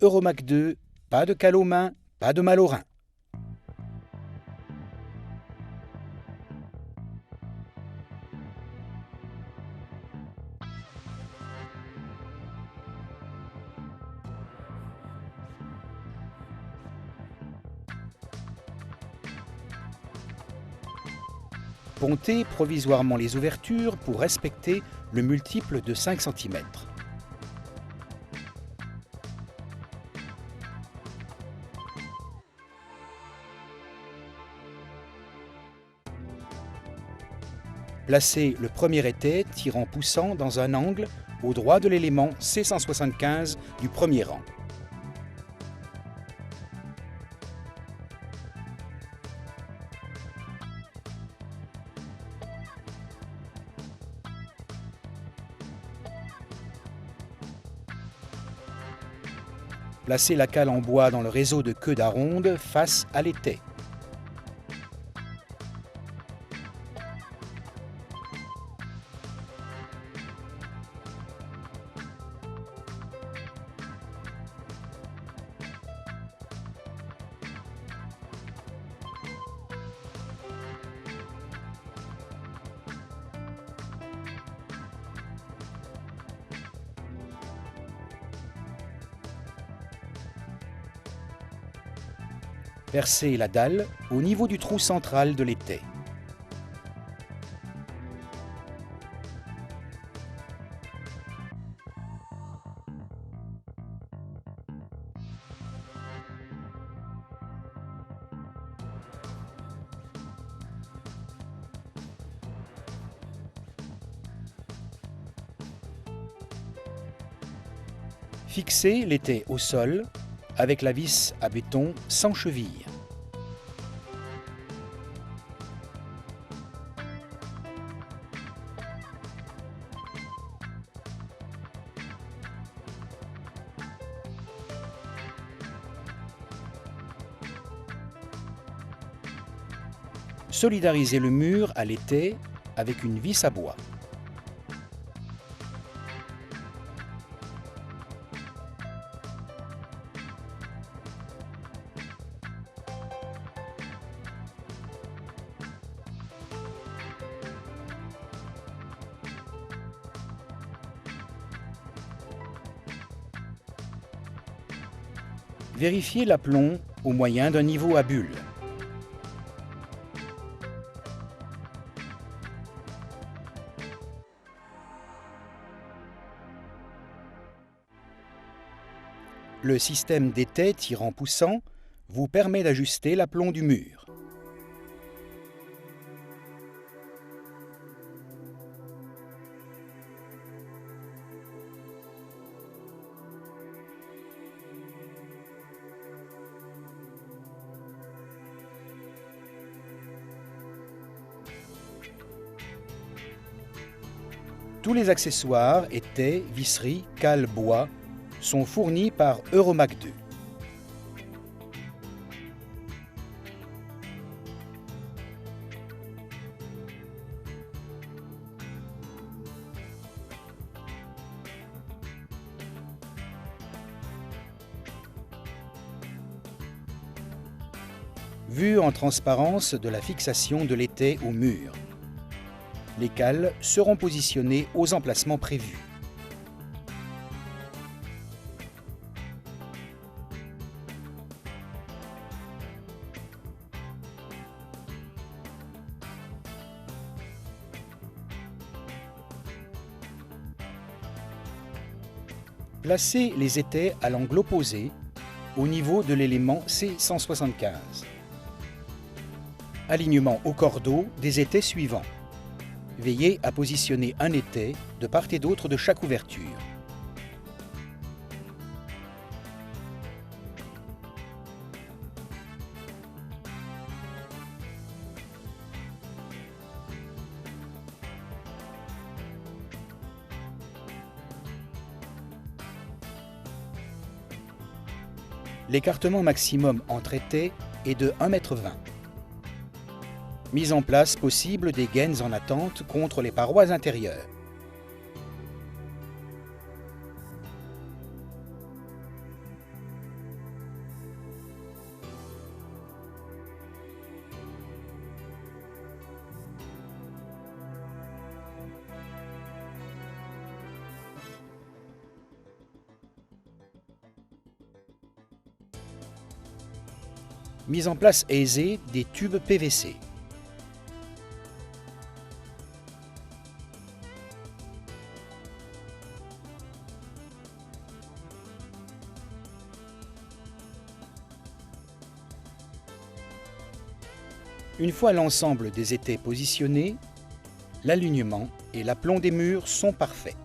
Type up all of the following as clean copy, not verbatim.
Euromac 2, pas de cale aux mains, pas de mal aux reins. Pontez provisoirement les ouvertures pour respecter le multiple de 5 cm. Placez le premier étai tirant-poussant dans un angle au droit de l'élément C175 du premier rang. Placez la cale en bois dans le réseau de queue d'aronde face à l'étai. Percez la dalle au niveau du trou central de l'étai. Fixez l'étai au sol avec la vis à béton sans cheville. Solidarisez le mur à l'étai avec une vis à bois. Vérifiez l'aplomb au moyen d'un niveau à bulles. Le système d'étai tirant-poussant vous permet d'ajuster l'aplomb du mur. Tous les accessoires, étais, visseries, cales bois, sont fournis par Euromac 2. Vue en transparence de la fixation de l'étai au mur. Les cales seront positionnées aux emplacements prévus. Placez les étais à l'angle opposé, au niveau de l'élément C175. Alignement au cordeau des étais suivants. Veillez à positionner un étai de part et d'autre de chaque ouverture. L'écartement maximum entre étais est de 1,20 m. Mise en place possible des gaines en attente contre les parois intérieures. Mise en place aisée des tubes PVC. Une fois l'ensemble des étais positionnés, l'alignement et l'aplomb des murs sont parfaits.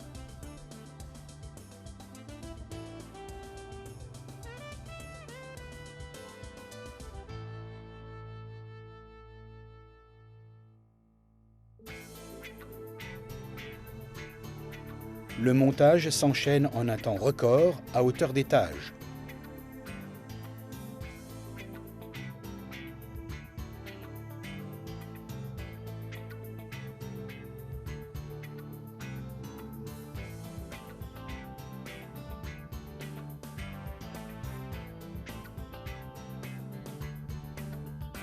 Le montage s'enchaîne en un temps record à hauteur d'étage.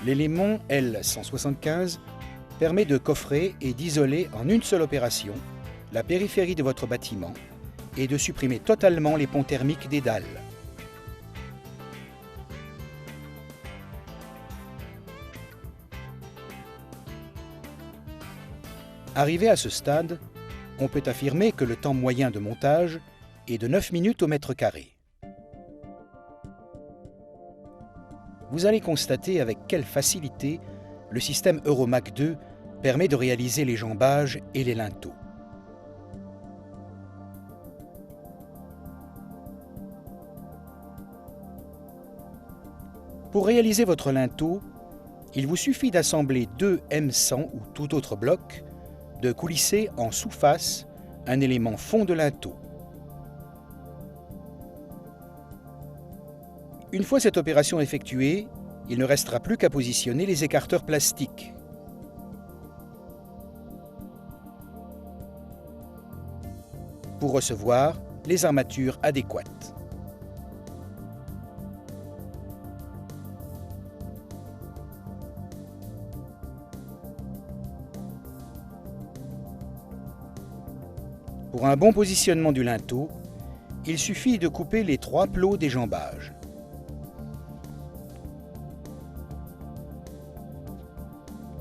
L'élément L175 permet de coffrer et d'isoler en une seule opération la périphérie de votre bâtiment et de supprimer totalement les ponts thermiques des dalles. Arrivé à ce stade, on peut affirmer que le temps moyen de montage est de 9 minutes au mètre carré. Vous allez constater avec quelle facilité le système Euromac 2 permet de réaliser les jambages et les linteaux. Pour réaliser votre linteau, il vous suffit d'assembler 2 M100 ou tout autre bloc, de coulisser en sous-face un élément fond de linteau. Une fois cette opération effectuée, il ne restera plus qu'à positionner les écarteurs plastiques. Pour recevoir les armatures adéquates. Pour un bon positionnement du linteau, il suffit de couper les 3 plots des jambages.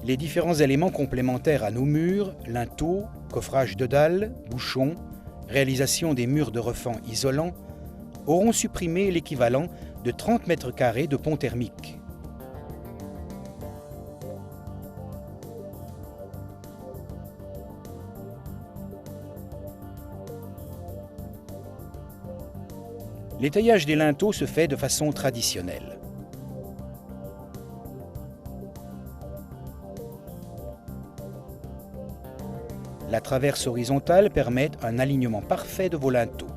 Les différents éléments complémentaires à nos murs, linteaux, coffrage de dalles, bouchons, réalisation des murs de refend isolants, auront supprimé l'équivalent de 30 mètres carrés de pont thermique. L'étayage des linteaux se fait de façon traditionnelle. La traverse horizontale permet un alignement parfait de vos linteaux.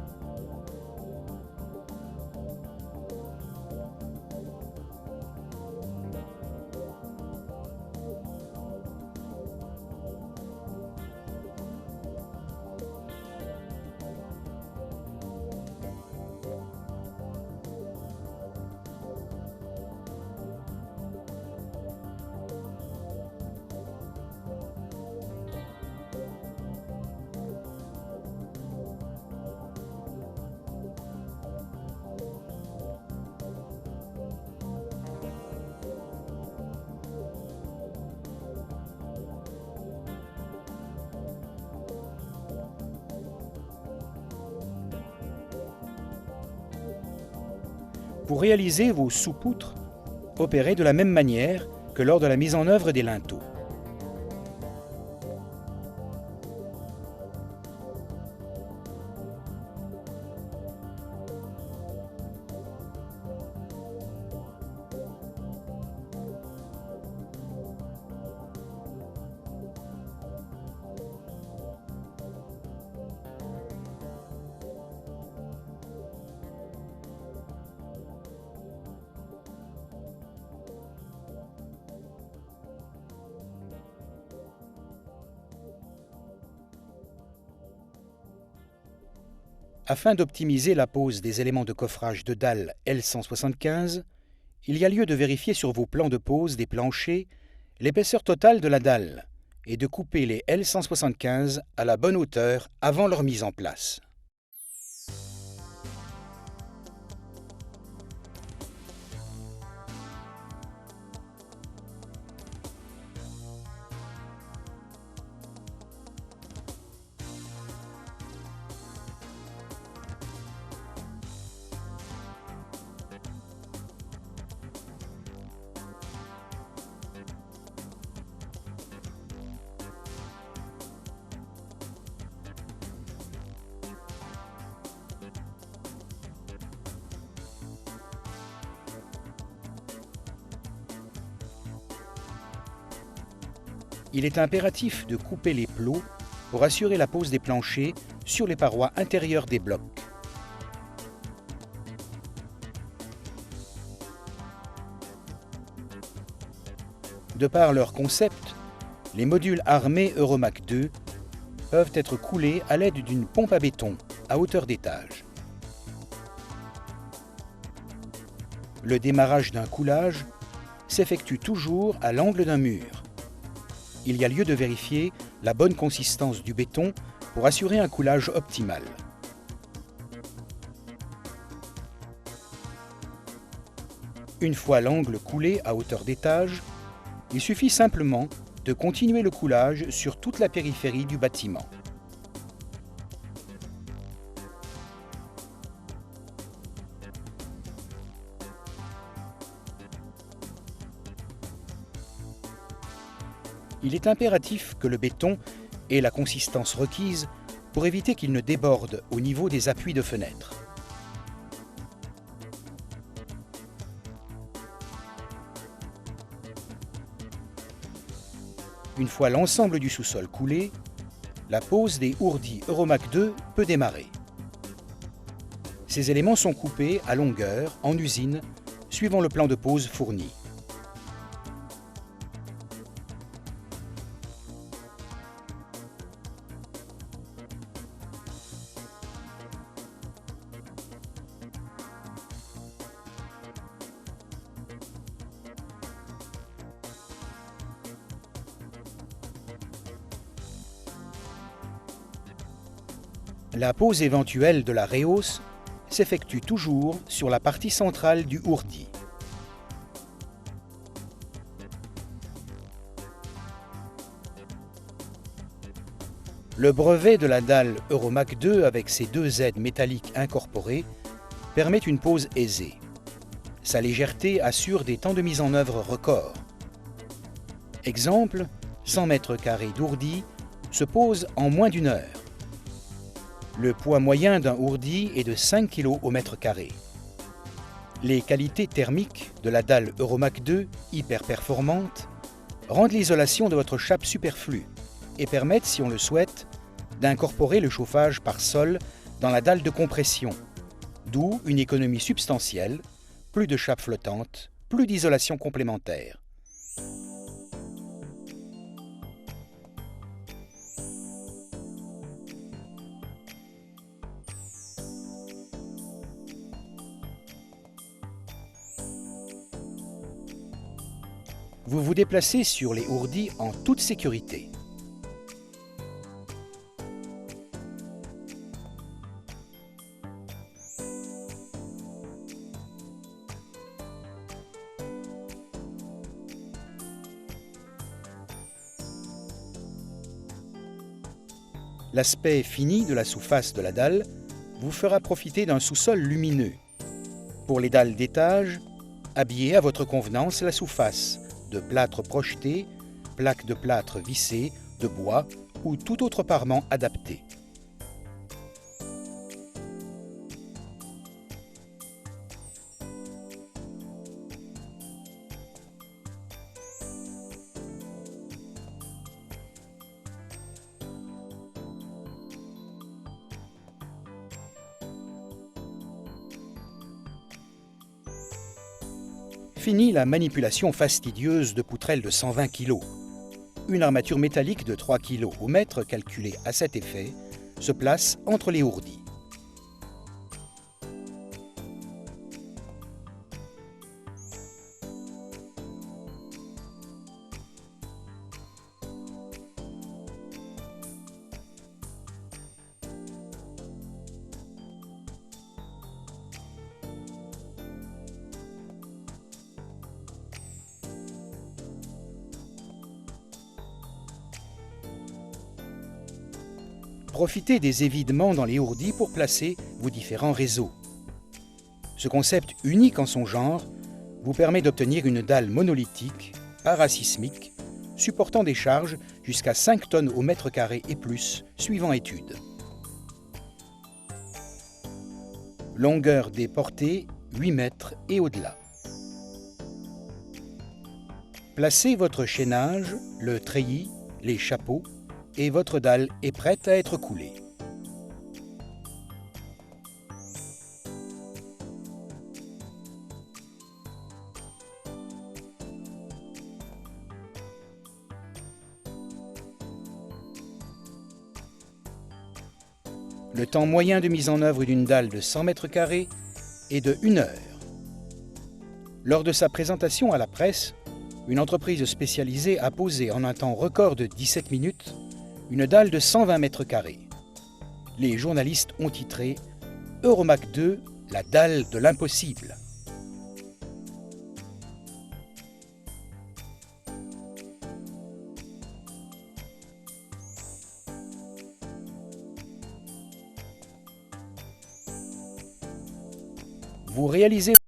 Pour réaliser vos sous-poutres, opérez de la même manière que lors de la mise en œuvre des linteaux. Afin d'optimiser la pose des éléments de coffrage de dalles L175, il y a lieu de vérifier sur vos plans de pose des planchers l'épaisseur totale de la dalle et de couper les L175 à la bonne hauteur avant leur mise en place. il est impératif de couper les plots pour assurer la pose des planchers sur les parois intérieures des blocs. De par leur concept, les modules armés Euromac 2 peuvent être coulés à l'aide d'une pompe à béton à hauteur d'étage. Le démarrage d'un coulage s'effectue toujours à l'angle d'un mur. Il y a lieu de vérifier la bonne consistance du béton pour assurer un coulage optimal. Une fois l'angle coulé à hauteur d'étage, il suffit simplement de continuer le coulage sur toute la périphérie du bâtiment. Il est impératif que le béton ait la consistance requise pour éviter qu'il ne déborde au niveau des appuis de fenêtres. Une fois l'ensemble du sous-sol coulé, la pose des ourdis Euromac 2 peut démarrer. Ces éléments sont coupés à longueur en usine, suivant le plan de pose fourni. La pose éventuelle de la rehausse s'effectue toujours sur la partie centrale du ourdi. Le brevet de la dalle Euromac 2 avec ses deux aides métalliques incorporées permet une pose aisée. Sa légèreté assure des temps de mise en œuvre records. Exemple, 100 mètres carrés d'ourdi se pose en moins d'une heure. Le poids moyen d'un ourdi est de 5 kg au mètre carré. Les qualités thermiques de la dalle Euromac 2, hyper performante, rendent l'isolation de votre chape superflue et permettent, si on le souhaite, d'incorporer le chauffage par sol dans la dalle de compression, d'où une économie substantielle, plus de chape flottante, plus d'isolation complémentaire. Vous vous déplacez sur les ourdis en toute sécurité. L'aspect fini de la sous-face de la dalle vous fera profiter d'un sous-sol lumineux. Pour les dalles d'étage, habillez à votre convenance la sous-face de plâtre projeté, plaques de plâtre vissées, de bois ou tout autre parement adapté. Fini la manipulation fastidieuse de poutrelles de 120 kg. Une armature métallique de 3 kg au mètre calculée à cet effet se place entre les ourdis. Profitez des évidements dans les ourdis pour placer vos différents réseaux. Ce concept unique en son genre vous permet d'obtenir une dalle monolithique, parasismique, supportant des charges jusqu'à 5 tonnes au mètre carré et plus, suivant étude. Longueur des portées, 8 mètres et au-delà. Placez votre chaînage, le treillis, les chapeaux et votre dalle est prête à être coulée. Le temps moyen de mise en œuvre d'une dalle de 100 m² est de 1 heure. Lors de sa présentation à la presse, une entreprise spécialisée a posé en un temps record de 17 minutes une dalle de 120 m². Les journalistes ont titré « Euromac 2, la dalle de l'impossible ». Vous réalisez